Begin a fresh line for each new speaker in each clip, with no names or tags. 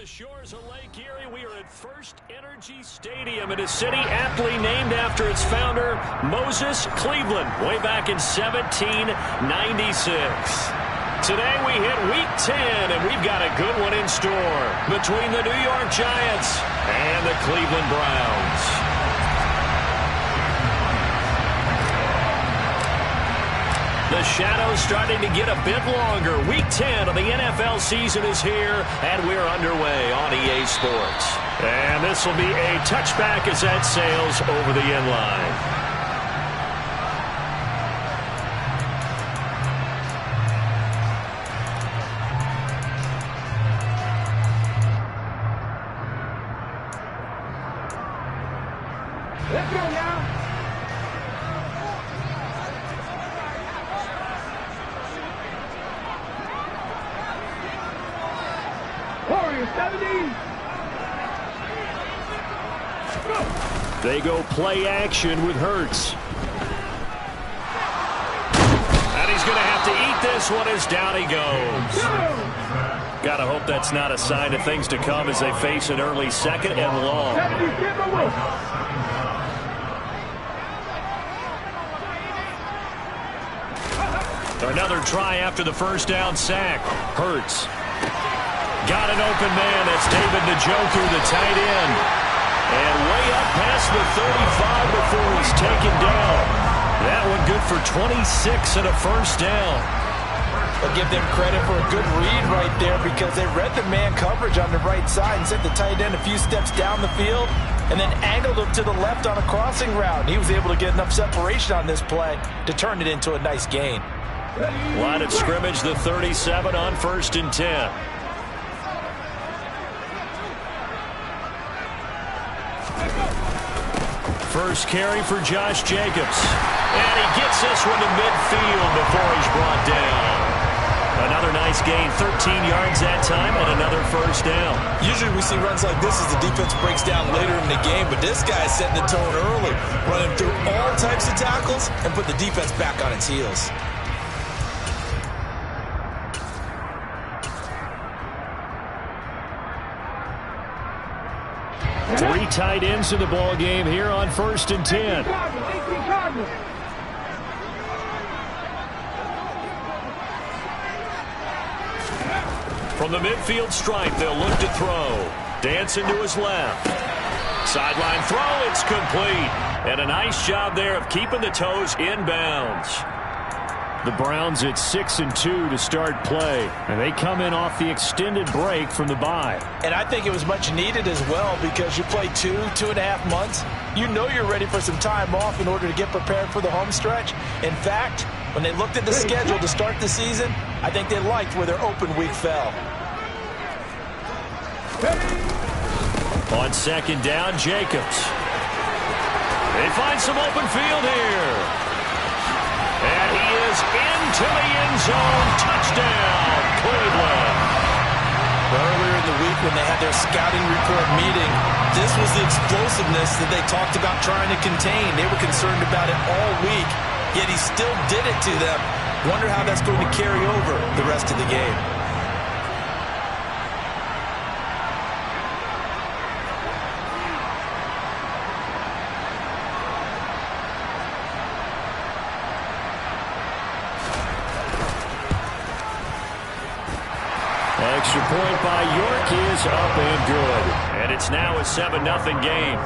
the shores of Lake Erie, we are at First Energy Stadium in a city aptly named after its founder, Moses Cleveland, way back in 1796. Today we hit Week 10, and we've got a good one in store between the New York Giants and the Cleveland Browns. The shadow's starting to get a bit longer. Week 10 of the NFL season is here, and we're underway on EA Sports. And this will be a touchback as that sails over the end line.
Let's go now. Warriors 70.
They go play action with Hurts. And he's going to have to eat this one as down he goes. Got to hope that's not a sign of things to come as they face an early second and long. Another try after the first down sack. Hurts. Got an open man. That's David Njoku, the tight end. And way up past the 35 before he's taken down. That one good for 26 and a first down.
I'll give them credit for a good read right there because they read the man coverage on the right side and sent the tight end a few steps down the field and then angled him to the left on a crossing route. He was able to get enough separation on this play to turn it into a nice gain.
Line of scrimmage, the 37 on 1st and 10. First carry for Josh Jacobs. And he gets this one to midfield before he's brought down. Another nice gain, 13 yards that time, and another first down.
Usually we see runs like this as the defense breaks down later in the game, but this guy's setting the tone early, running through all types of tackles and put the defense back on its heels.
Three tight ends in the ball game here on 1st and 10. From the midfield stripe, they'll look to throw. Dance into his left. Sideline throw, it's complete. And a nice job there of keeping the toes inbounds. The Browns at 6-2 to start play, and they come in off the extended break from the bye.
And I think it was much needed as well because you play 2.5 months. You know you're ready for some time off in order to get prepared for the home stretch. In fact, when they looked at the schedule to start the season, I think they liked where their open week fell.
On 2nd down, Jacobs. They find some open field here. And he is into the end zone. Touchdown, Cleveland.
Earlier in the week when they had their scouting report meeting, this was the explosiveness that they talked about trying to contain. They were concerned about it all week, yet he still did it to them. Wonder how that's going to carry over the rest of the game.
Extra point by York is up and good. And it's now a 7-0 game.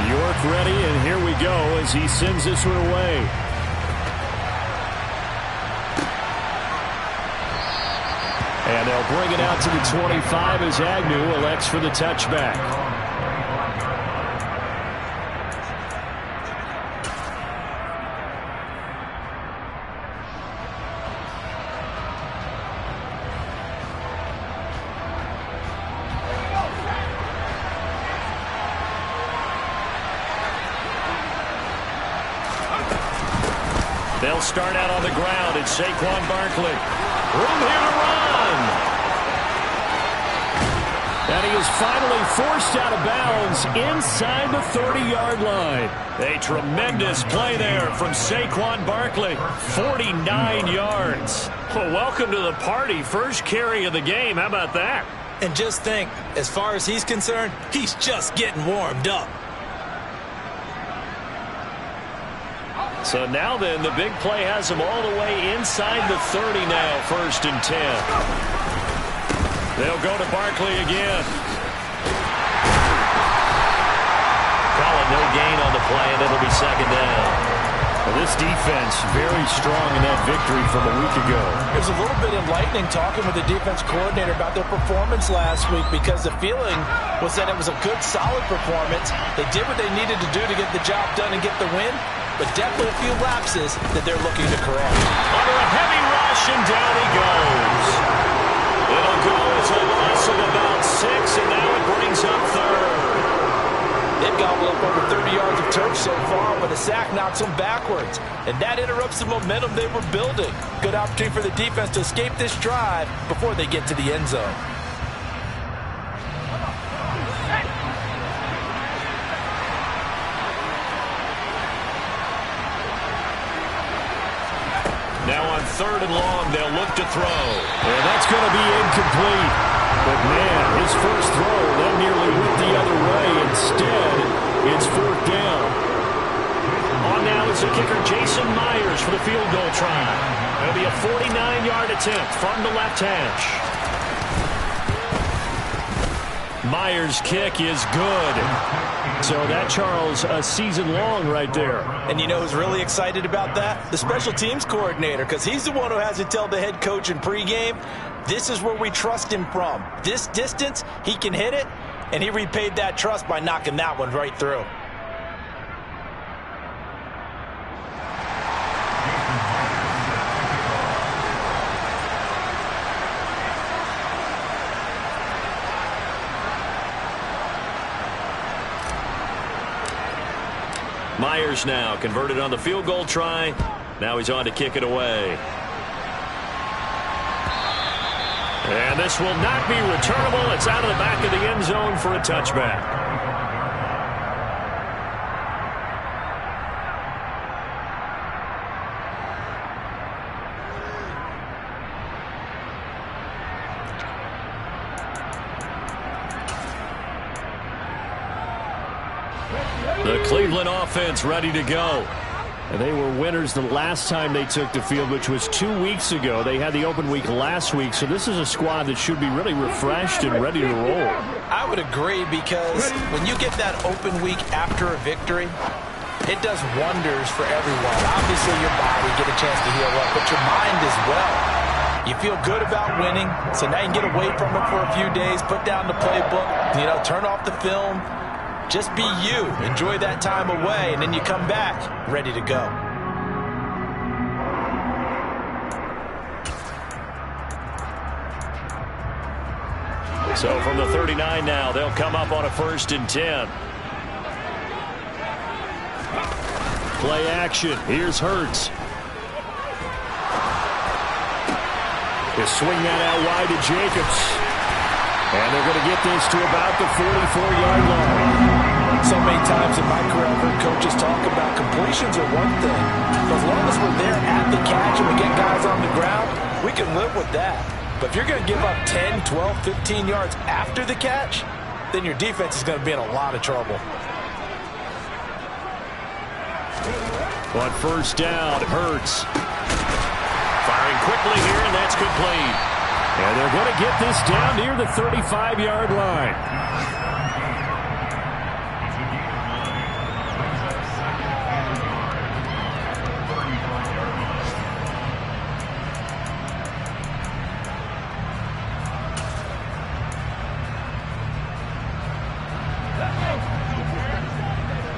York ready, and here we go as he sends this one away. And they'll bring it out to the 25 as Agnew elects for the touchback. They'll He'll start out on the ground. It's Saquon Barkley. Room here to run. And he is finally forced out of bounds inside the 30-yard line. A tremendous play there from Saquon Barkley. 49 yards. Well, welcome to the party. First carry of the game. How about that?
And just think, as far as he's concerned, he's just getting warmed up.
So now then, the big play has him all the way inside the 30 now, 1st and 10. They'll go to Barkley again. Call it no gain on the play, and it'll be 2nd down. Well, this defense very strong in that victory from a week ago.
It was a little bit enlightening talking with the defense coordinator about their performance last week, because the feeling was that it was a good, solid performance. They did what they needed to do to get the job done and get the win, but definitely a few lapses that they're looking to correct.
Under a heavy rush, and down he goes. It'll go as a loss of about 6, and now it brings up 3rd.
They've gobbled up over 30 yards of turf so far, but a sack knocks them backwards, and that interrupts the momentum they were building. Good opportunity for the defense to escape this drive before they get to the end zone.
Now on 3rd and long, they'll look to throw. And that's going to be incomplete. But, man, his first throw, that nearly went the other way. Instead, it's 4th down. On now is the kicker, Jason Myers, for the field goal try. It'll be a 49-yard attempt from the left hash. Myers' kick is good. So that, Charles, a season long right there.
And you know who's really excited about that? The special teams coordinator, because he's the one who has to tell the head coach in pregame, this is where we trust him from. This distance, he can hit it, and he repaid that trust by knocking that one right through.
Myers now converted on the field goal try. Now he's on to kick it away. And this will not be returnable. It's out of the back of the end zone for a touchback. The Cleveland offense ready to go. And they were winners the last time they took the field, which was 2 weeks ago. They had the open week last week, so this is a squad that should be really refreshed and ready to roll.
I would agree, because when you get that open week after a victory, it does wonders for everyone. Obviously, your body get a chance to heal up, but your mind as well. You feel good about winning, so now you can get away from it for a few days, put down the playbook, turn off the film. Just be you. Enjoy that time away, and then you come back ready to go.
So from the 39 now, they'll come up on a 1st and 10. Play action. Here's Hurts. They swing that out wide to Jacobs. And they're going to get this to about the 44-yard line.
So many times in my career, I've heard coaches talk about completions are one thing. But as long as we're there at the catch and we get guys on the ground, we can live with that. But if you're going to give up 10, 12, 15 yards after the catch, then your defense is going to be in a lot of trouble.
On 1st down, Hurts. Firing quickly here, and that's complete. And they're going to get this down near the 35-yard line.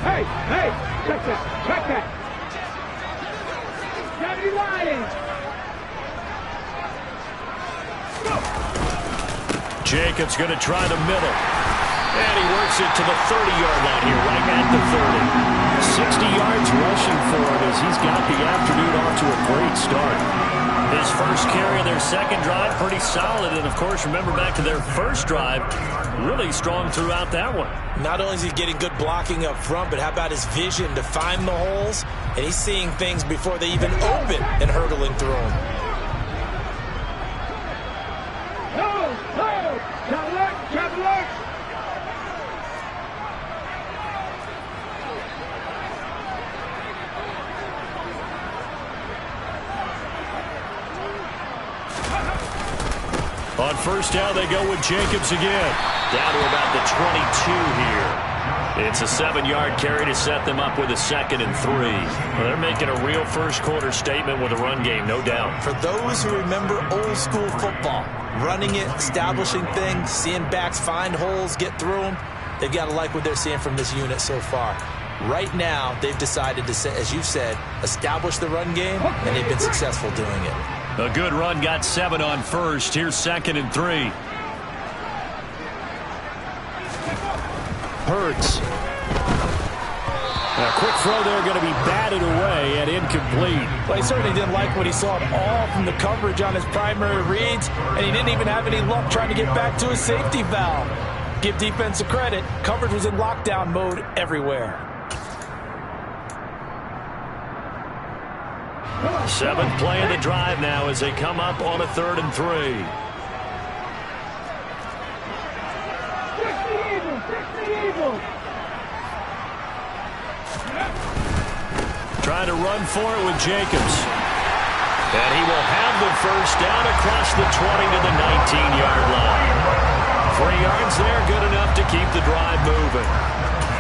Hey, check that. Deputy Lions.
Jacobs going to try the middle. And he works it to the 30-yard line here, right at the 30. 60 yards rushing for him as he's got the afternoon off to a great start. His first carry of their second drive, pretty solid. And, of course, remember back to their first drive, really strong throughout that one.
Not only is he getting good blocking up front, but how about his vision to find the holes? And he's seeing things before they even open and hurdling through them.
On first down, they go with Jacobs again. Down to about the 22 here. It's a 7-yard carry to set them up with a 2nd and 3. Well, they're making a real first-quarter statement with a run game, no doubt.
For those who remember old-school football, running it, establishing things, seeing backs find holes, get through them, they've got to like what they're seeing from this unit so far. Right now, they've decided to, as you've said, establish the run game, and they've been successful doing it.
A good run, got 7 on first. Here's 2nd and 3. Hurts. A quick throw there, going to be batted away and incomplete.
Well, he certainly didn't like what he saw at all from the coverage on his primary reads, and he didn't even have any luck trying to get back to his safety valve. Give defense a credit. Coverage was in lockdown mode everywhere.
7th play of the drive now as they come up on a 3rd and 3. Trying to run for it with Jacobs. And he will have the first down across the 20 to the 19-yard line. 3 yards there, good enough to keep the drive moving.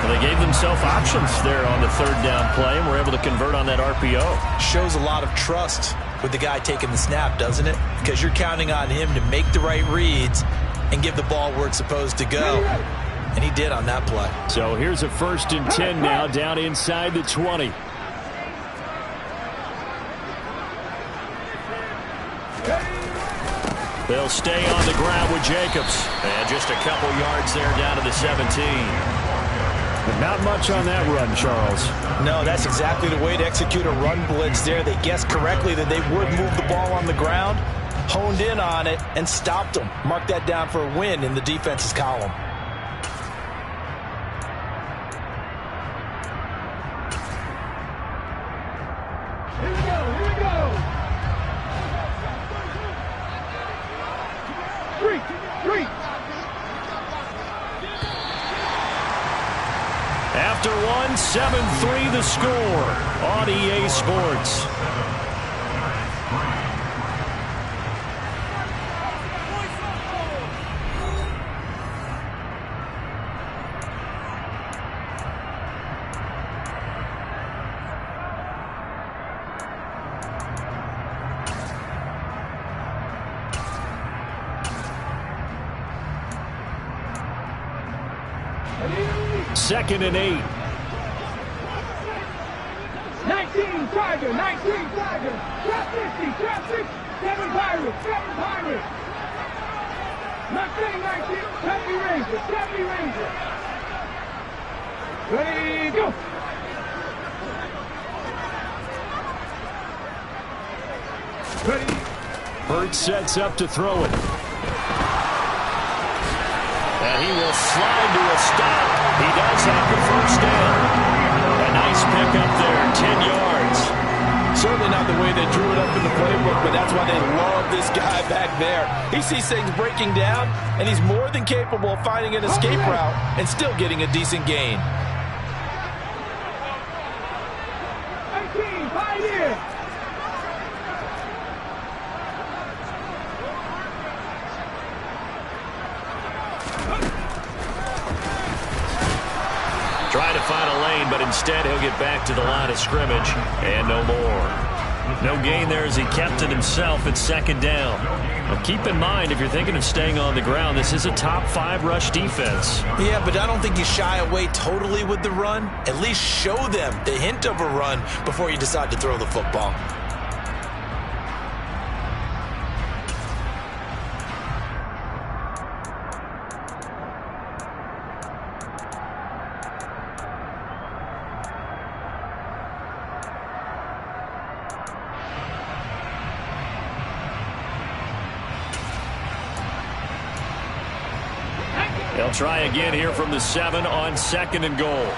And they gave themselves options there on the 3rd down play and were able to convert on that RPO.
Shows a lot of trust with the guy taking the snap, doesn't it? Because you're counting on him to make the right reads and give the ball where it's supposed to go. And he did on that play.
So here's a 1st and 10 now down inside the 20. They'll stay on the ground with Jacobs. And just a couple yards there down to the 17. But not much on that run, Charles.
No, that's exactly the way to execute a run blitz there. They guessed correctly that they would move the ball on the ground, honed in on it, and stopped them. Mark that down for a win in the defense's column.
Here we go, here we go. 3.
After one, 7-3 the score on EA Sports. Second and 8.
19 Tiger, 19 Tiger. Trap 50, trap 6. 7 Pirates, 7 Pirates. Not saying 19. 70 Rangers, 70 Rangers. Ready, go. Ready.
Hurts sets up to throw it. And he will slide to a stop. He does have the first down. A nice pickup there, 10 yards.
Certainly not the way they drew it up in the playbook, but that's why they love this guy back there. He sees things breaking down, and he's more than capable of finding an escape route and still getting a decent gain.
19, Pioneer.
Trying to find a lane, but instead he'll get back to the line of scrimmage and no more. No gain there as he kept it himself at 2nd down. Now keep in mind, if you're thinking of staying on the ground, this is a top 5 rush defense.
Yeah, but I don't think you shy away totally with the run. At least show them the hint of a run before you decide to throw the football.
They'll try again here from the 7 on 2nd and goal.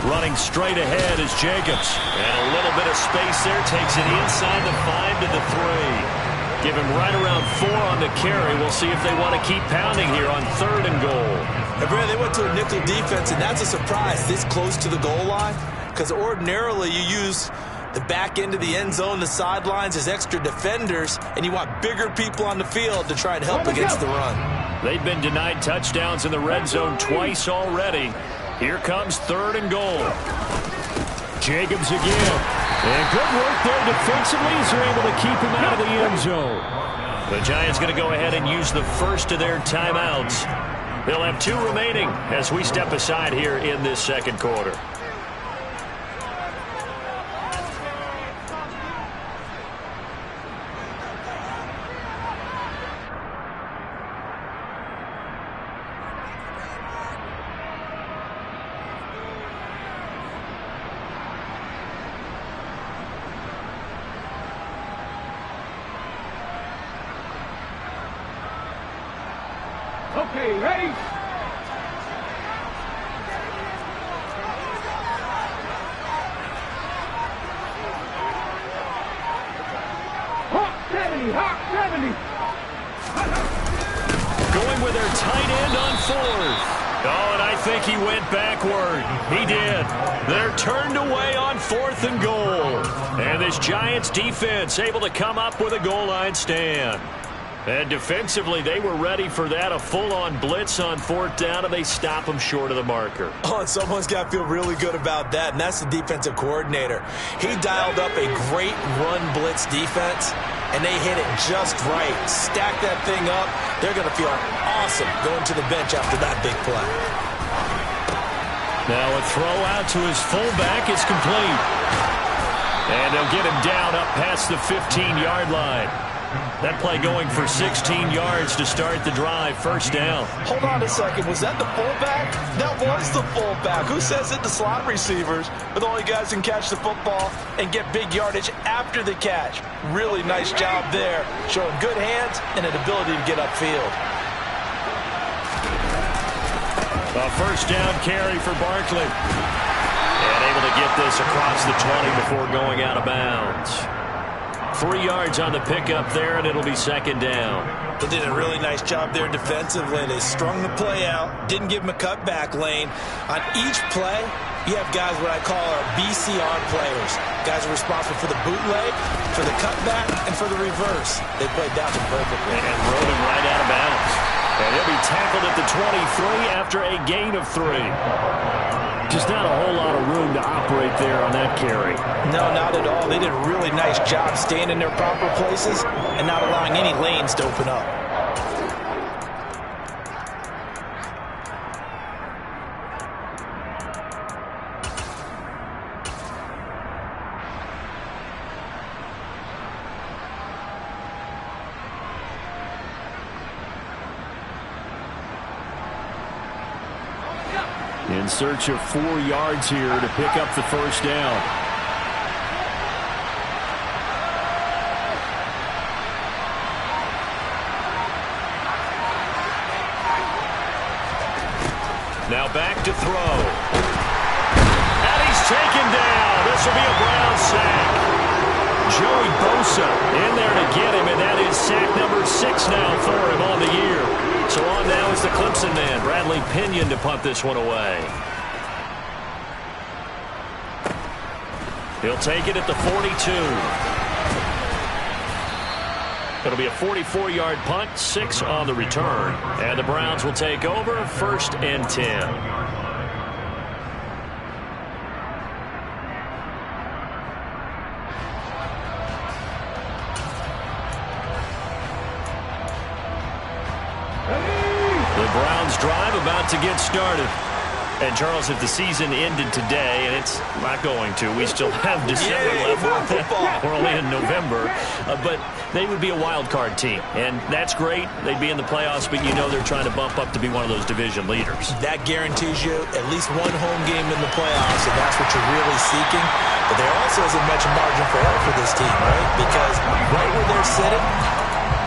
Running straight ahead is Jacobs. And a little bit of space there. Takes it inside the 5 to the 3. Give him right around 4 on the carry. We'll see if they want to keep pounding here on 3rd and goal.
And Brad, they went to a nickel defense, and that's a surprise this close to the goal line, because ordinarily you use the back end of the end zone, the sidelines as extra defenders, and you want bigger people on the field to try and help against the run.
They've been denied touchdowns in the red zone twice already. Here comes 3rd and goal. Jacobs again. And good work there defensively as they're able to keep him out of the end zone. The Giants going to go ahead and use the first of their timeouts. They'll have 2 remaining as we step aside here in this 2nd quarter.
Okay, ready? Hawk 70, Hawk 70.
Going with their tight end on 4th. Oh, and I think he went backward. He did. They're turned away on 4th and goal. And this Giants defense able to come up with a goal line stand. And defensively, they were ready for that, a full-on blitz on 4th down, and they stop them short of the marker.
Oh, and someone's got to feel really good about that, and that's the defensive coordinator. He dialed up a great run blitz defense, and they hit it just right. Stack that thing up. They're going to feel awesome going to the bench after that big play.
Now a throw out to his fullback is complete. And they'll get him down up past the 15-yard line. That play going for 16 yards to start the drive. 1st down.
Hold on a second. Was that the fullback? That was the fullback. Who says it? The slot receivers are the only guys who can catch the football and get big yardage after the catch. Really nice job there, showing good hands and an ability to get upfield.
A 1st down carry for Barkley. And able to get this across the 20 before going out of bounds. 3 yards on the pickup there, and it'll be 2nd down.
They did a really nice job there defensively. They strung the play out, didn't give him a cutback lane. On each play, you have guys what I call our BCR players. Guys are responsible for the bootleg, for the cutback, and for the reverse. They played that one perfectly.
And rode him right out of bounds. And he'll be tackled at the 23 after a gain of 3. Just not a whole lot of room to operate there on that carry.
No, not at all. They did a really nice job staying in their proper places and not allowing any lanes to open up.
In search of 4 yards here to pick up the 1st down. Now back to throw. And he's taken down. This will be a Brown sack. Joey Bosa in there to get him, and that is sack number 6 now for him on the year. So on now is the Clemson man, Bradley Pinion, to punt this one away. He'll take it at the 42. It'll be a 44-yard punt, 6 on the return. And the Browns will take over, 1st and 10. The Browns drive about to get started. And, Charles, if the season ended today, and it's not going to, we still have December left. We're only in November. But they would be a wild card team. And that's great. They'd be in the playoffs, but you know they're trying to bump up to be one of those division leaders.
That guarantees you at least one home game in the playoffs, and that's what you're really seeking. But there also isn't much margin for error for this team, right? Because right where they're sitting,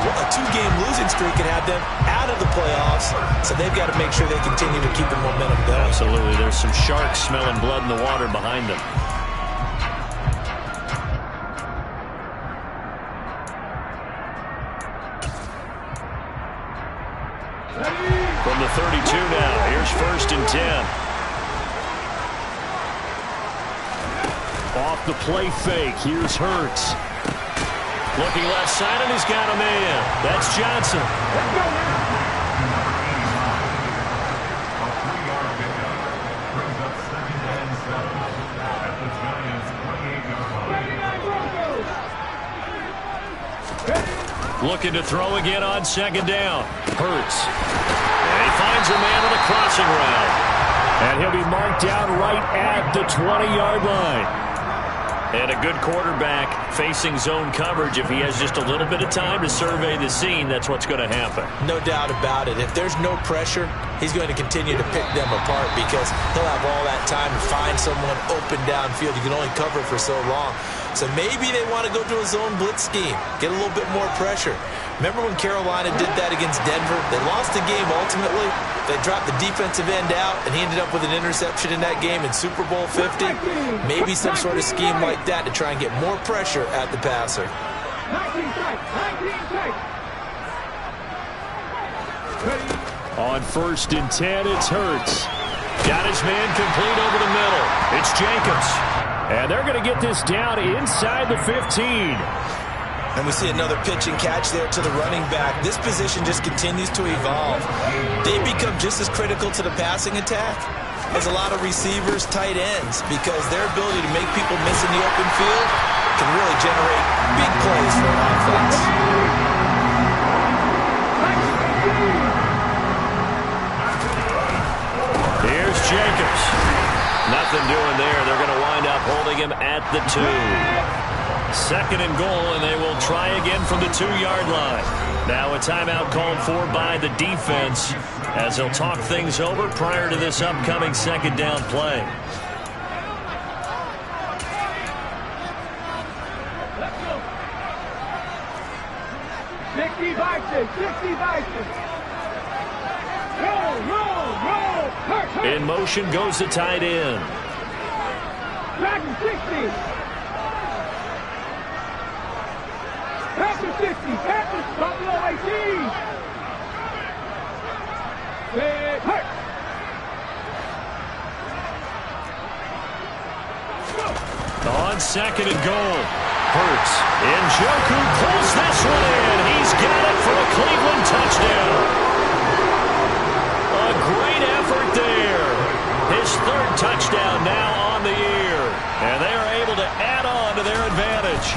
a 2-game losing streak could have them out of the playoffs, so they've got to make sure they continue to keep the momentum going.
Absolutely. There's some sharks smelling blood in the water behind them. From the 32 now, here's 1st and 10. Off the play fake, here's Hurts. Looking left side, and he's got a man. That's Johnson.
Let's go now.
Looking to throw again on 2nd down. Hurts. And he finds a man on the crossing route. And he'll be marked down right at the 20-yard line. And a good quarterback facing zone coverage. If he has just a little bit of time to survey the scene, that's what's going to happen.
No doubt about it. If there's no pressure, he's going to continue to pick them apart because he'll have all that time to find someone open downfield. You can only cover for so long. So maybe they want to go to a zone blitz scheme, get a little bit more pressure. Remember when Carolina did that against Denver? They lost the game ultimately. They dropped the defensive end out, and he ended up with an interception in that game in Super Bowl 50. Maybe some sort of scheme like that to try and get more pressure at the passer.
19 strikes.
On 1st and 10, it's Hurts. Got his man complete over the middle. It's Jacobs. And they're going to get this down inside the 15.
And we see another pitch and catch there to the running back. This position just continues to evolve. They become just as critical to the passing attack as a lot of receivers, tight ends, because their ability to make people miss in the open field can really generate big plays for an offense.
Here's Jacobs. Nothing doing there. They're going to wind up holding him at the 2. 2nd and goal, and they will try again from the 2-yard line. Now a timeout called for by the defense as they'll talk things over prior to this upcoming 2nd down play.
Let's go. 60 Vikings. Roll. Hurt.
In motion goes the tight end.
Dragon 60. Panthers 50. Panthers Buffalo 18. Big hurt.
On 2nd and goal. Hurts. Njoku pulls this one in. He's got it for a Cleveland touchdown. A great effort there. His 3rd touchdown now on the year. And they are able to add on to their advantage.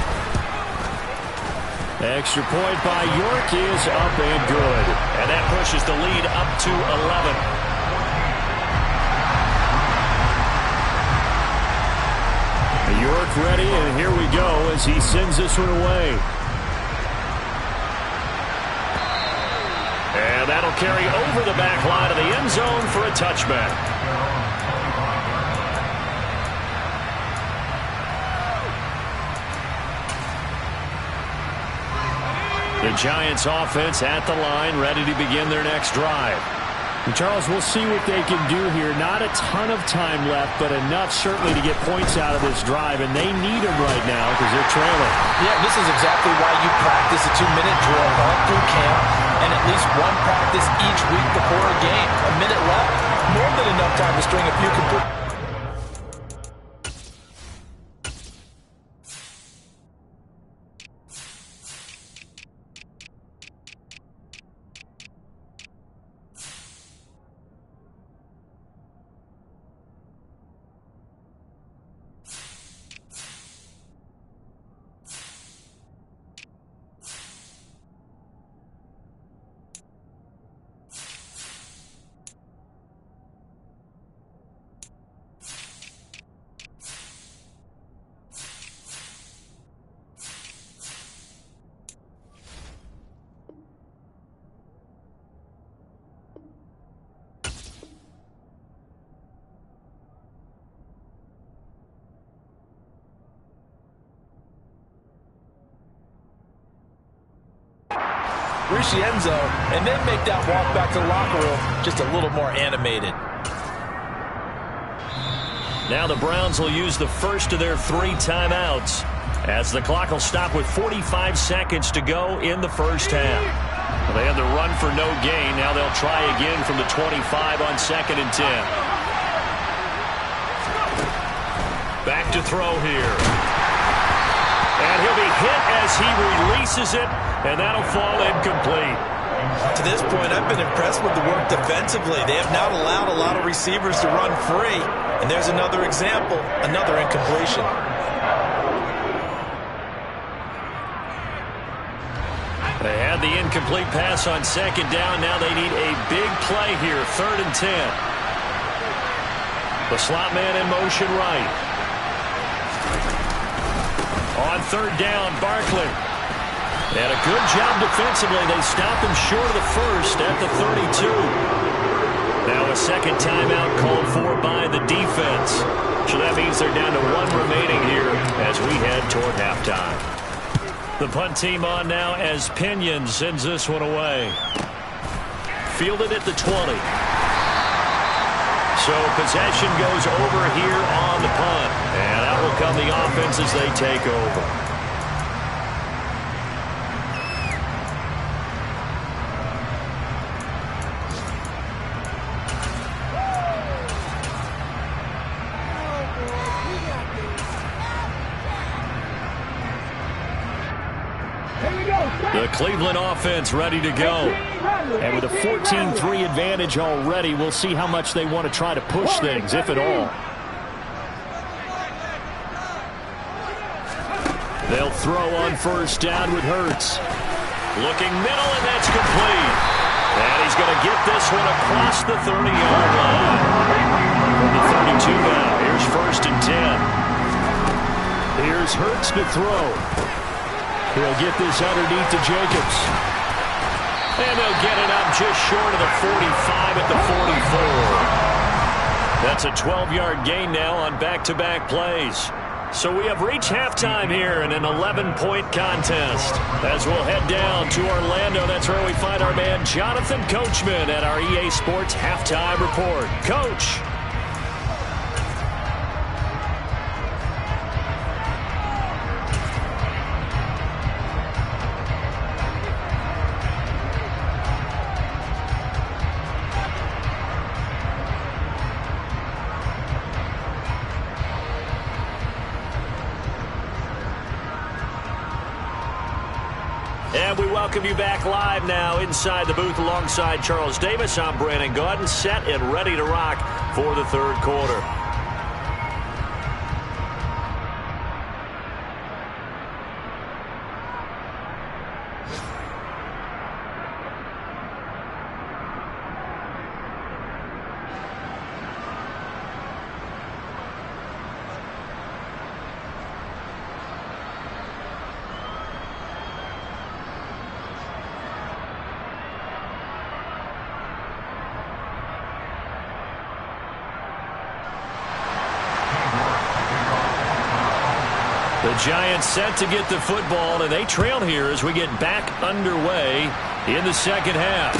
Extra point by York is up and good. And that pushes the lead up to 11. York ready, and here we go as he sends this one away. And that'll carry over the back line of the end zone for a touchback. The Giants offense at the line, ready to begin their next drive.
And Charles, we'll see what they can do here. Not a ton of time left, but enough certainly to get points out of this drive, and they need them right now because they're trailing.
Yeah, this is exactly why you practice a 2-minute drill all through camp and at least one practice each week before a game. A minute left, more than enough time to string a few complete. reach the end zone, and then make that walk back to the locker room just a little more animated.
Now the Browns will use the first of their 3 timeouts as the clock will stop with 45 seconds to go in the first half. Well, they had the run for no gain. Now they'll try again from the 25 on 2nd and 10. Back to throw here. And he'll be hit as he releases it, and that'll fall incomplete.
To this point, I've been impressed with the work defensively. They have not allowed a lot of receivers to run free. And there's another example, another incompletion.
They had the incomplete pass on 2nd down. Now they need a big play here, 3rd and 10. The slot man in motion right. On 3rd down, Barkley. And a good job defensively. They stopped him short of the first at the 32. Now a second timeout called for by the defense. So that means they're down to 1 remaining here as we head toward halftime. The punt team on now as Pinion sends this one away. Fielded at the 20. So possession goes over here on the punt. And out will come the offense as they take over. The Cleveland offense ready to go.
And with a 14-3 advantage already, we'll see how much they want to try to push things, if at all. They'll throw on 1st down with Hurts.
Looking middle, and that's complete. And he's going to get this one across the 30-yard line. From the 32 now, here's 1st and 10.
Here's Hurts to throw. He'll get this underneath to Jacobs.
And they'll get it up just short of the 45 at the 44. That's a 12-yard gain now on back-to-back plays. So we have reached halftime here in an 11-point contest. As we'll head down to Orlando, that's where we find our man Jonathan Coachman at our EA Sports Halftime Report. Coach. And we welcome you back live now inside the booth alongside Charles Davis. I'm Brandon Gaudin, set and ready to rock for the 3rd quarter. The Giants set to get the football, and they trail here as we get back underway in the 2nd half.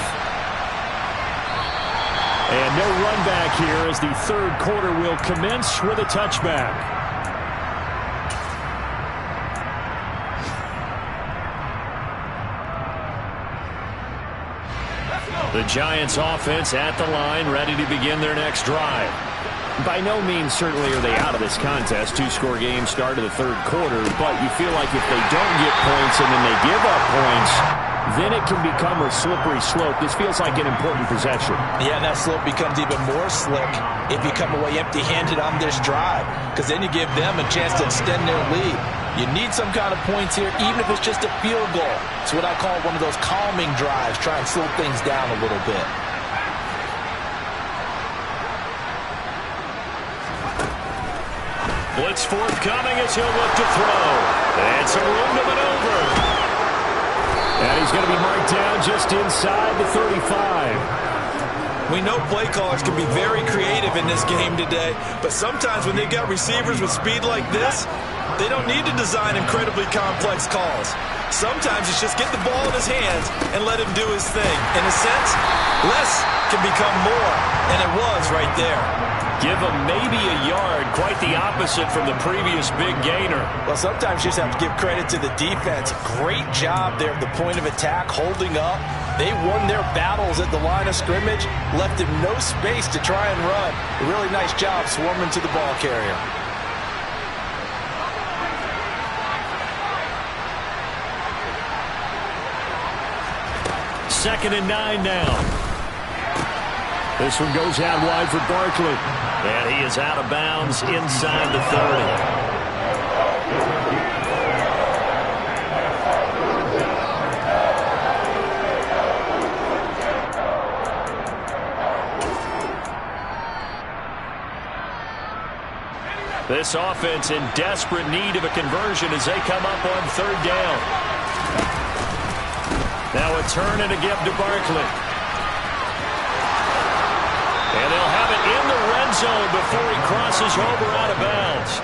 And no run back here as the 3rd quarter will commence with a touchback.
The Giants offense at the line, ready to begin their next drive.
By no means certainly are they out of this contest. 2-score game start of the 3rd quarter, but you feel like if they don't get points and then they give up points, then it can become a slippery slope. This feels like an important possession.
Yeah, that slope becomes even more slick if you come away empty-handed on this drive, because then you give them a chance to extend their lead. You need some kind of points here, even if it's just a field goal. It's what I call one of those calming drives, try and slow things down a little bit.
Blitz forthcoming as he'll look to throw. And some room to maneuver.
And he's going to be marked down just inside the 35.
We know play callers can be very creative in this game today, but sometimes when they've got receivers with speed like this, They don't need to design incredibly complex calls. Sometimes it's just get the ball in his hands and let him do his thing. In a sense, less can become more, and it was right there.
Give him maybe a yard, quite the opposite from the previous big gainer.
Well, sometimes you just have to give credit to the defense. Great job there at the point of attack, holding up. They won their battles at the line of scrimmage, left him no space to try and run. A really nice job swarming to the ball carrier.
Second and 9 now. This one goes out wide for Barkley. And he is out of bounds inside the 30. This offense in desperate need of a conversion as they come up on third down. Now a turn and a give to Barkley. And they'll have it in the red zone before he crosses over out of bounds.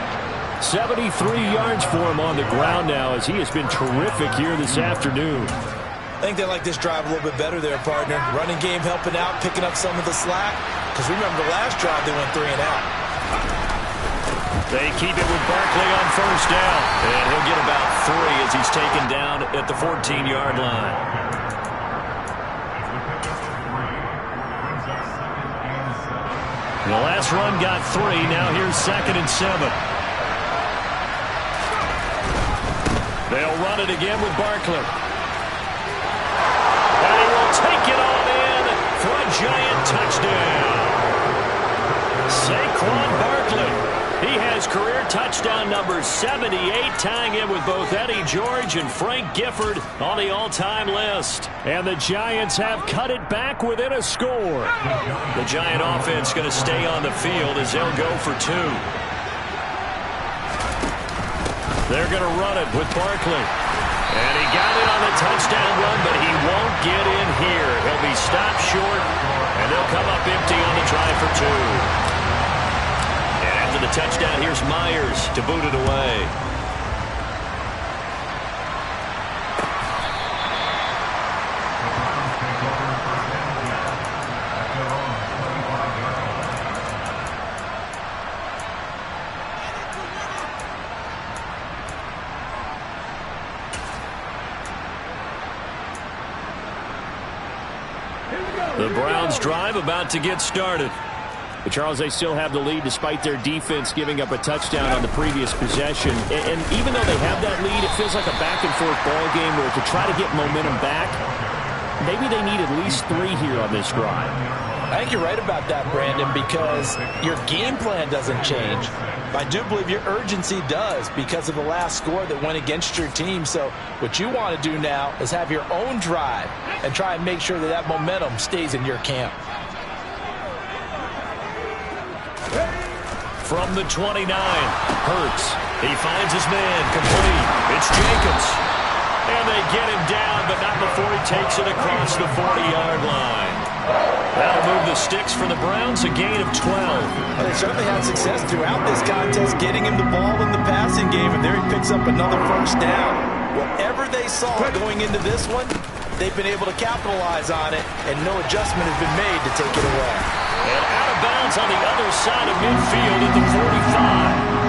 73 yards for him on the ground now as he has been terrific here this afternoon.
I think they like this drive a little bit better there, partner. Running game helping out, picking up some of the slack. Because remember, the last drive they went 3 and out.
They keep it with Barkley on first down. And he'll get about 3 as he's taken down at the 14-yard line. The last run got 3. Now here's 2nd and 7. They'll run it again with Barkley. And he will take it on in for a giant touchdown. Saquon Barkley. He has career touchdown number 78, tying in with both Eddie George and Frank Gifford on the all-time list. And the Giants have cut it back within a score. The Giant offense going to stay on the field as they'll go for 2. They're going to run it with Barkley. And he got it on the touchdown run, but he won't get in here. He'll be stopped short, and they'll come up empty on the drive for 2. The touchdown, here's Myers to boot it away. The Browns drive about to get started. But Charles, they still have the lead despite their defense giving up a touchdown on the previous possession. And even though they have that lead, it feels like a back-and-forth ball game where to try to get momentum back, maybe they need at least 3 here on this drive.
I think you're right about that, Brandon, because your game plan doesn't change. I do believe your urgency does because of the last score that went against your team. So what you want to do now is have your own drive and try and make sure that that momentum stays in your camp.
From the 29, Hurts. He finds his man, complete. It's Jacobs. And they get him down, but not before he takes it across the 40-yard line. That'll move the sticks for the Browns, a gain of 12.
Well, they certainly had success throughout this contest, getting him the ball in the passing game, and there he picks up another first down. Whatever they saw going into this one, they've been able to capitalize on it, and no adjustment has been made to take it away.
And out of bounds on the other side of midfield at the 45.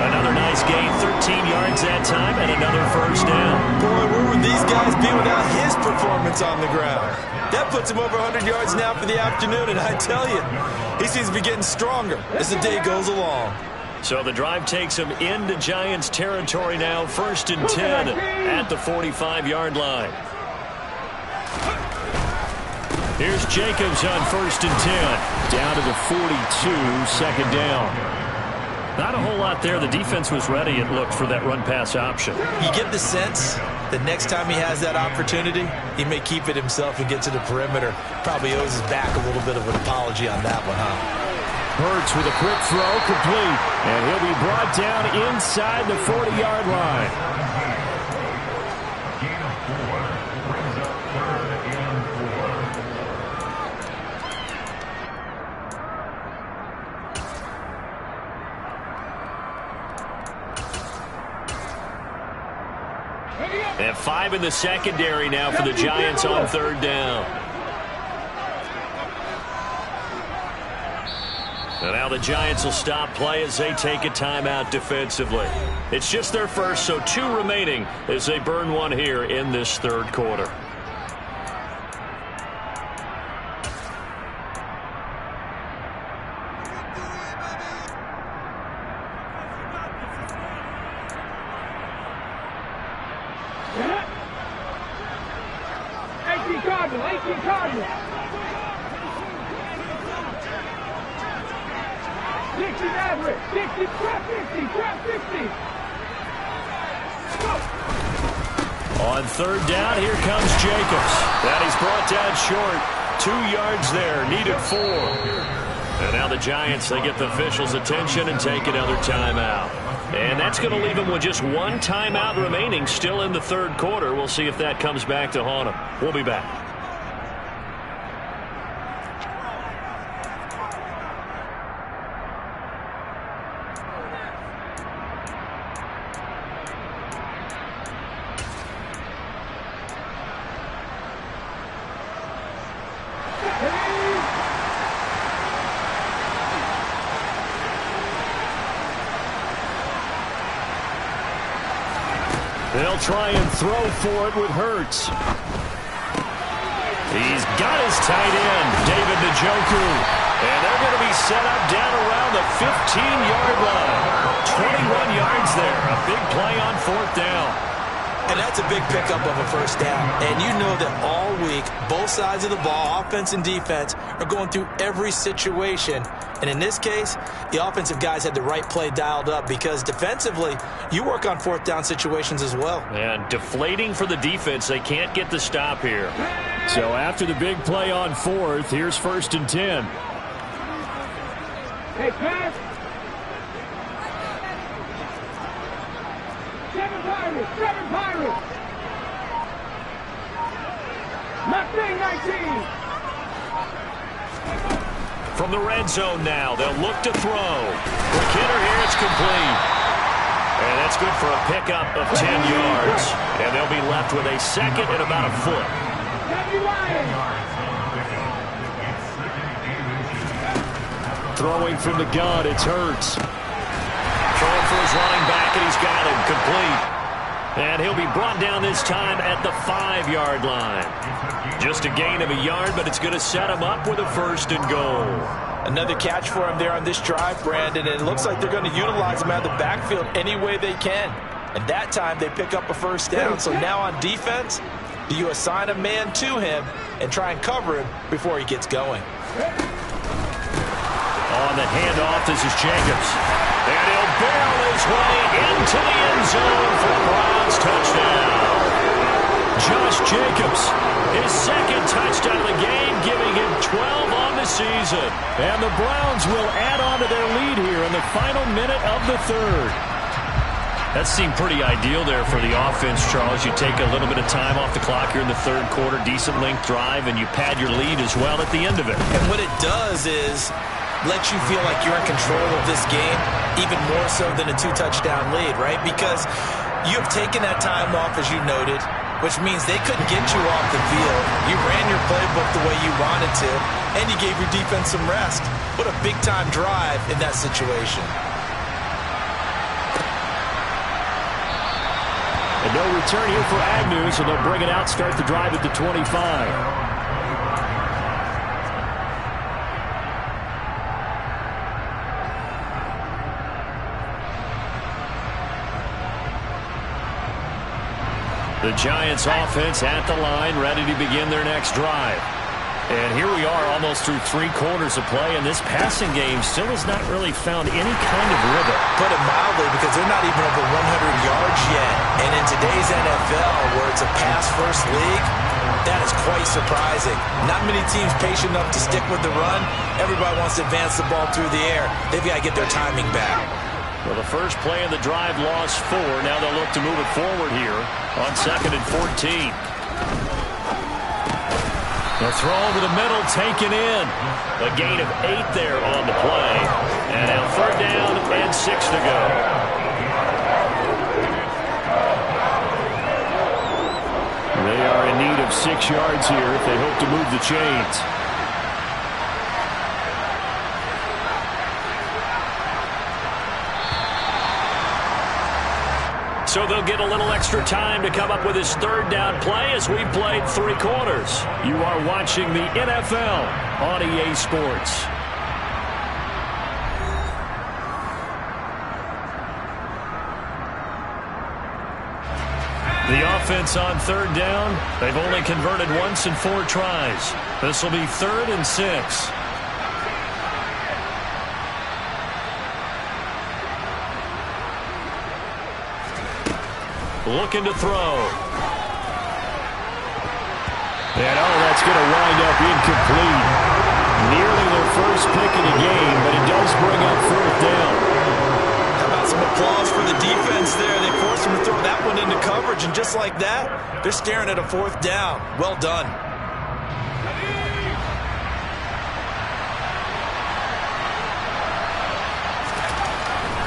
Another nice gain, 13 yards that time, and another first down.
Boy, where would these guys be without his performance on the ground? That puts him over 100 yards now for the afternoon, and I tell you, he seems to be getting stronger as the day goes along.
So the drive takes him into Giants territory now, 1st and 10 at the 45-yard line. Here's Jacobs on 1st and 10. Down to the 42, 2nd down. Not a whole lot there. The defense was ready, it looked, for that run-pass option.
You get the sense that next time he has that opportunity, he may keep it himself and get to the perimeter. Probably owes his back a little bit of an apology on that one, huh?
Hurts with a quick throw, complete. And he'll be brought down inside the 40-yard line.
And 5 in the secondary now for the Giants on third down. And now the Giants will stop play as they take a timeout defensively. It's just their first, so 2 remaining as they burn one here in this third quarter. On third down, here comes Jacobs. And he's brought down short. 2 yards there, needed 4. And now the Giants, they get the officials' attention and take another timeout. And that's going to leave them with just 1 timeout remaining still in the third quarter. We'll see if that comes back to haunt them. We'll be back. They'll try and throw for it with Hurts. He's got his tight end, David Njoku. And they're going to be set up down around the 15-yard line. 21 yards there. A big play on fourth down.
And that's a big pickup of a first down. And you know that all week, both sides of the ball, offense and defense, are going through every situation. And in this case, the offensive guys had the right play dialed up because defensively, you work on fourth down situations as well.
And deflating for the defense. They can't get the stop here.
So after the big play on fourth, here's 1st and 10.
Hey, pass. 7 Pirates. Mustang 19.
From the red zone now, they'll look to throw. For Kidder here, it's complete. And that's good for a pickup of 10 yards. And they'll be left with a second and about a foot.
Throwing from the gun, it's Hurts.
Throwing for his running back, and he's got him complete. And he'll be brought down this time at the 5-yard line. Just a gain of a yard, but it's going to set him up with a 1st and goal.
Another catch for him there on this drive, Brandon, and it looks like they're going to utilize him out of the backfield any way they can. And that time they pick up a 1st down. So now on defense, do you assign a man to him and try and cover him before he gets going?
On the handoff, this is Jacobs. And he'll barrel his way into the end zone for a Browns touchdown. Josh Jacobs, his 2nd touchdown of the game, giving him 12 on the season. And the Browns will add on to their lead here in the final minute of the third. That seemed pretty ideal there for the offense, Charles. You take a little bit of time off the clock here in the third quarter, decent length drive, and you pad your lead as well at the end of it.
And what it does is let you feel like you're in control of this game, even more so than a 2-touchdown lead, right? Because you have taken that time off, as you noted, which means they couldn't get you off the field. You ran your playbook the way you wanted to, and you gave your defense some rest. What a big-time drive in that situation.
And no return here for Agnew, so they'll bring it out, start the drive at the 25.
The Giants offense at the line, ready to begin their next drive. And here we are almost through 3 quarters of play, and this passing game still has not really found any kind of rhythm.
Put it mildly, because they're not even over 100 yards yet. And in today's NFL, where it's a pass-first league, that is quite surprising. Not many teams patient enough to stick with the run. Everybody wants to advance the ball through the air. They've got to get their timing back.
Well, the first play of the drive lost 4. Now they'll look to move it forward here on 2nd and 14. The throw over the middle, taken in. A gain of 8 there on the play. And now 3rd down and 6 to go.
6 yards here if they hope to move the chains.
So they'll get a little extra time to come up with his third down play as we've played 3 quarters. You are watching the NFL on EA Sports. The offense on third down, they've only converted once in 4 tries. This will be 3rd and 6. Looking to throw.
And that's going to wind up incomplete. Nearly their first pick of the game, but it does bring up 4th down.
How about some applause for the defense there? They forced him to throw that one into coverage, and just like that, they're staring at a 4th down. Well done.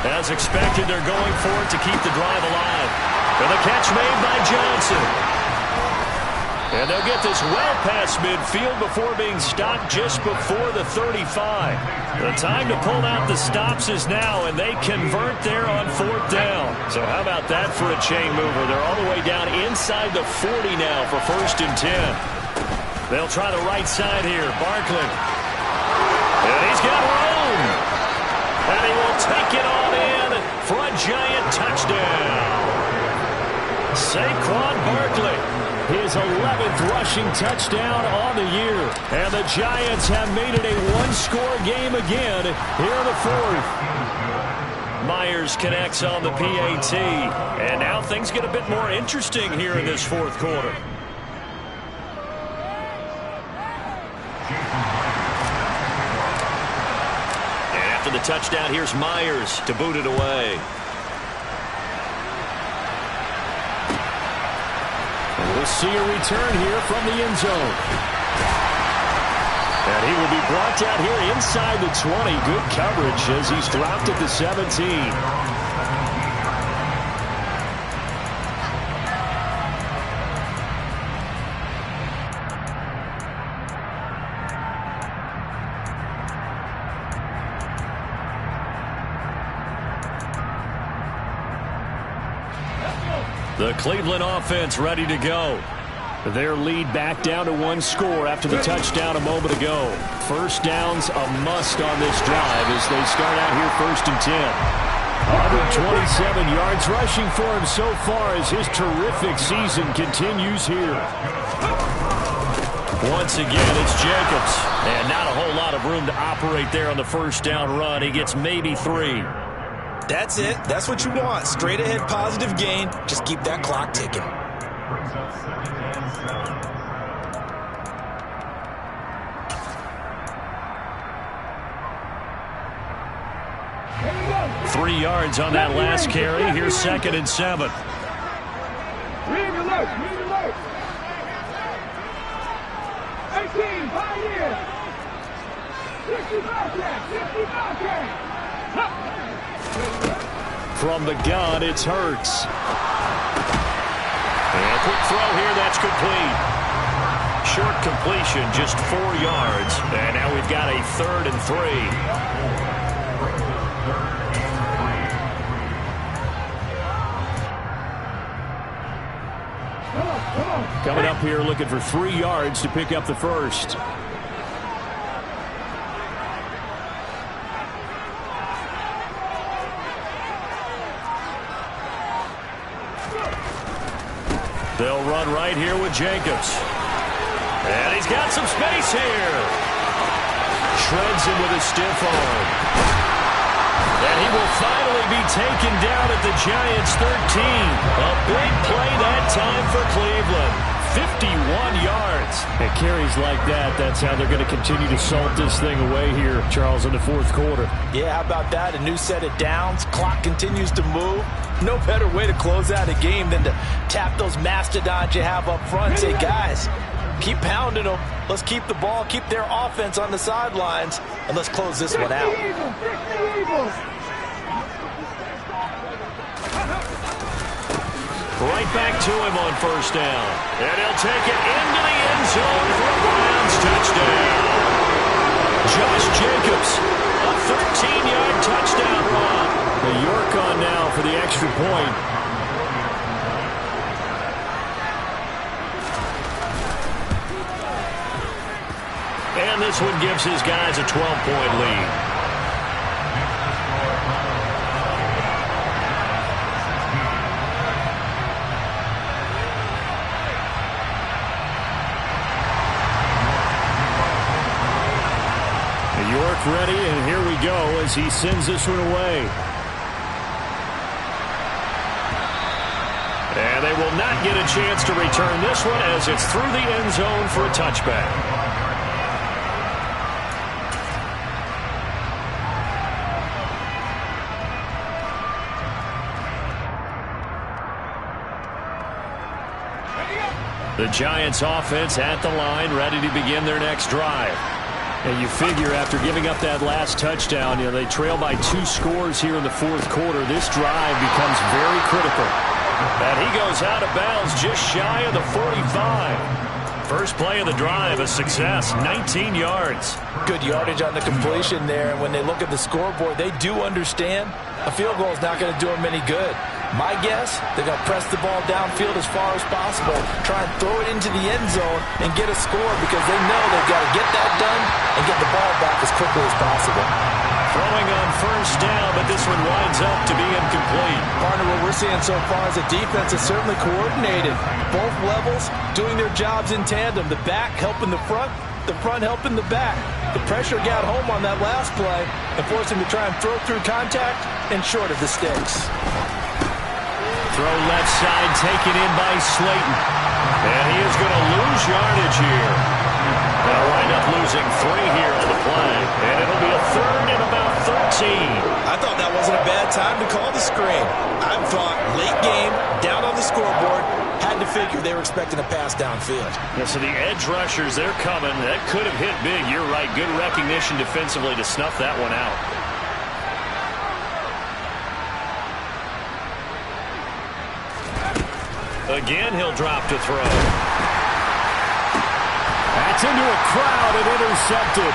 As expected, they're going for it to keep the drive alive. And the catch made by Johnson. And they'll get this well past midfield before being stopped just before the 35. The time to pull out the stops is now, and they convert there on 4th down. So how about that for a chain mover? They're all the way down inside the 40 now for 1st and 10. They'll try the right side here. Barkley. And he's got room. And he will take it on in for a giant touchdown. Saquon Barkley, his 11th rushing touchdown on the year. And the Giants have made it a one-score game again here in the 4th. Myers connects on the PAT. And now things get a bit more interesting here in this 4th quarter. And after the touchdown, here's Myers to boot it away.
We'll see a return here from the end zone. And he will be brought down here inside the 20. Good coverage as he's dropped at the 17.
The Cleveland offense ready to go.
Their lead back down to 1 score after the touchdown a moment ago. 1st down's a must on this drive as they start out here 1st and 10. 127 yards rushing for him so far as his terrific season continues here.
Once again, it's Jacobs. And not a whole lot of room to operate there on the 1st down run. He gets maybe 3.
That's it. That's what you want. Straight ahead positive gain. Just keep that clock ticking.
Go. 3 yards on that last carry. Here's 2nd and 7.
Read alert. 18, 5 years. 65 catch.
From the gun, it's Hurts.
And a quick throw here, that's complete. Short completion, just 4 yards. And now we've got a 3rd and 3.
Coming up here looking for 3 yards to pick up the 1st.
They'll run right here with Jacobs. And he's got some space here. Shreds him with a stiff arm. And he will finally be taken down at the Giants' 13. A big play that time for Cleveland. 51 yards.
And carries like that, that's how they're going to continue to salt this thing away here, Charles, in the 4th quarter.
Yeah, how about that? A new set of downs. Clock continues to move. No better way to close out a game than to tap those mastodons you have up front. Say, guys, keep pounding them. Let's keep the ball, keep their offense on the sidelines, and let's close this one out.
right back to him on first down. And he'll take it into the end zone for a Browns touchdown. Josh Jacobs, a 13-yard touchdown run. The York on now for the extra point. And this one gives his guys a 12-point lead. York ready, and here we go as he sends this one away. And they will not get a chance to return this one as it's through the end zone for a touchback. The Giants offense at the line, ready to begin their next drive. And you figure after giving up that last touchdown, they trail by 2 scores here in the fourth quarter. This drive becomes very critical. And he goes out of bounds just shy of the 45. First play of the drive, a success, 19 yards.
Good yardage on the completion there. And when they look at the scoreboard, they do understand a field goal is not going to do them any good. My guess, they're going to press the ball downfield as far as possible, try and throw it into the end zone and get a score because they know they've got to get that done and get the ball back as quickly as possible.
Throwing on first down, but this one winds up to be incomplete.
Partner, what we're seeing so far is the defense is certainly coordinated. Both levels doing their jobs in tandem. The back helping the front helping the back. The pressure got home on that last play and forced him to try and throw through contact and short of the sticks.
Throw left side taken in by Slayton. And he is going to lose yardage here. They'll wind up losing 3 here on the play. And it'll be a third and about 13.
I thought that wasn't a bad time to call the screen. I thought late game, down on the scoreboard, had to figure they were expecting a pass downfield.
Yeah, so the edge rushers, they're coming. That could have hit big. You're right. Good recognition defensively to snuff that one out. Again, he'll drop to throw. That's into a crowd and intercepted.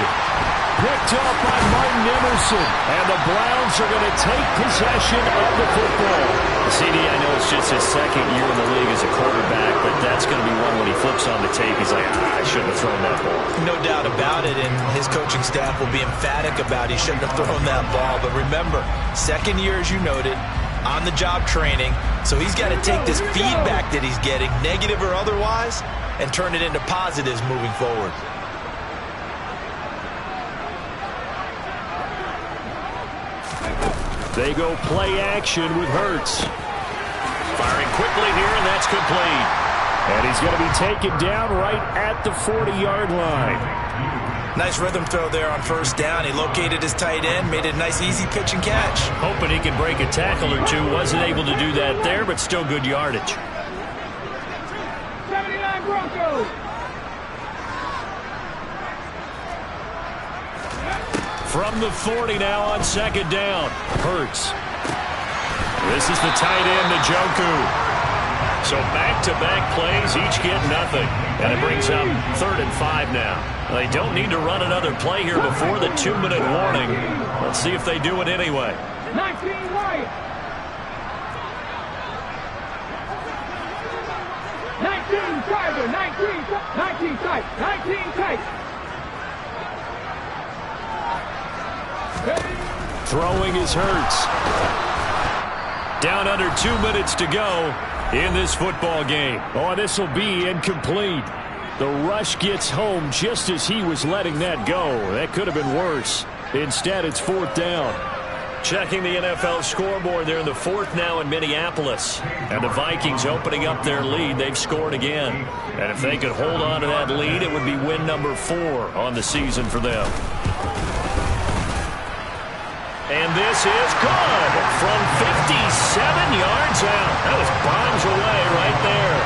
Picked up by Martin Emerson. And the Browns are going to take possession of the football. CD, I know it's just his second year in the league as a quarterback, but that's going to be one when he flips on the tape. He's like, I shouldn't have thrown that ball.
No doubt about it, and his coaching staff will be emphatic about he shouldn't have thrown that ball. But remember, second year, as you noted, on-the-job training, so he's got to take this feedback that he's getting, negative or otherwise, and turn it into positives moving forward.
They go play action with Hurts. Firing quickly here, and that's complete. And he's going to be taken down right at the 40-yard line.
Nice rhythm throw there on first down. He located his tight end, made it a nice easy pitch and catch.
Hoping he could break a tackle or two. Wasn't able to do that there, but still good yardage.
79 Broncos.
From the 40 now on second down. Hurts. This is the tight end, Njoku. So back-to-back plays, each get nothing. And it brings up 3rd and 5 now. They don't need to run another play here before the 2-minute warning. Let's see if they do it anyway.
19 Wyatt. 19 Tiger. 19 tight. 19 tight.
Throwing is Hurts. Down under 2 minutes to go in this football game. Oh, this will be incomplete. The rush gets home just as he was letting that go. That could have been worse. Instead, it's 4th down. Checking the NFL scoreboard, they're in the 4th now in Minneapolis. And the Vikings opening up their lead. They've scored again. And if they could hold on to that lead, it would be win number 4 on the season for them. And this is good from 57 yards out. That was bombs away right there.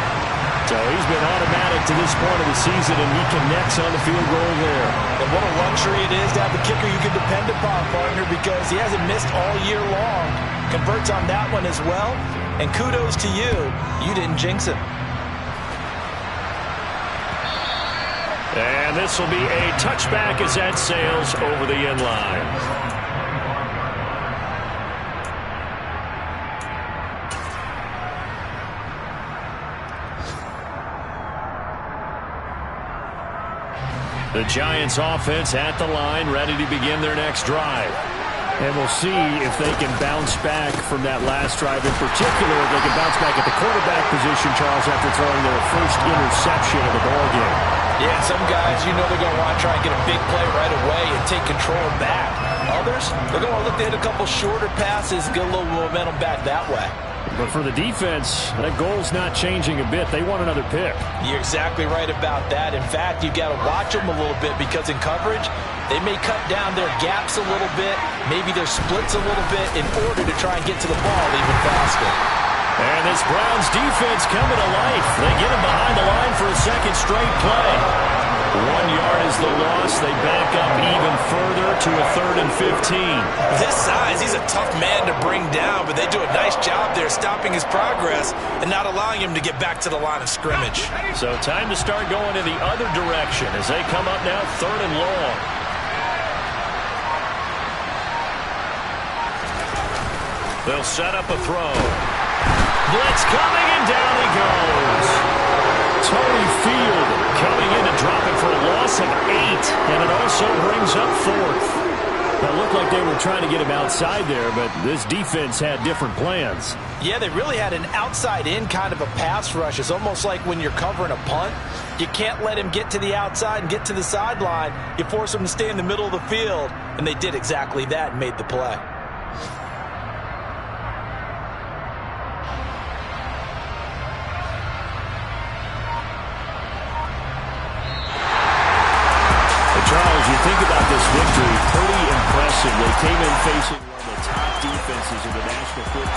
So he's been automatic to this point of the season, and he connects on the field goal there.
And what a luxury it is to have a kicker you can depend upon, partner, because he hasn't missed all year long. converts on that one as well. And kudos to you. You didn't jinx him.
And this will be a touchback as that sails over the end line. The Giants offense at the line, ready to begin their next drive.
And we'll see if they can bounce back from that last drive. In particular, if they can bounce back at the quarterback position, Charles, after throwing their first interception of the ballgame.
Yeah, some guys, you know they're going to want to try and get a big play right away and take control back. Others, they're going to look to hit a couple shorter passes, get a little momentum back that way.
But for the defense, that goal's not changing a bit. They want another pick.
You're exactly right about that. In fact, you've got to watch them a little bit because in coverage, they may cut down their gaps a little bit, maybe their splits a little bit in order to try and get to the ball even faster.
And this Browns defense coming to life. They get him behind the line for a second straight play. 1 yard is the loss. They back up even further to a 3rd and 15.
With his size, he's a tough man to bring down, but they do a nice job there stopping his progress and not allowing him to get back to the line of scrimmage.
So time to start going in the other direction as they come up now 3rd and long. They'll set up a throw. Blitz coming, and down he goes. Tony Field coming in to drop it for a loss of 8, and it also brings up 4th.
It looked like they were trying to get him outside there, but this defense had different plans.
Yeah, they really had an outside-in kind of a pass rush. It's almost like when you're covering a punt. You can't let him get to the outside and get to the sideline. You force him to stay in the middle of the field, and they did exactly that and made the play.
Charles, you think about this victory, pretty impressive. They came in facing one of the top defenses in the National Football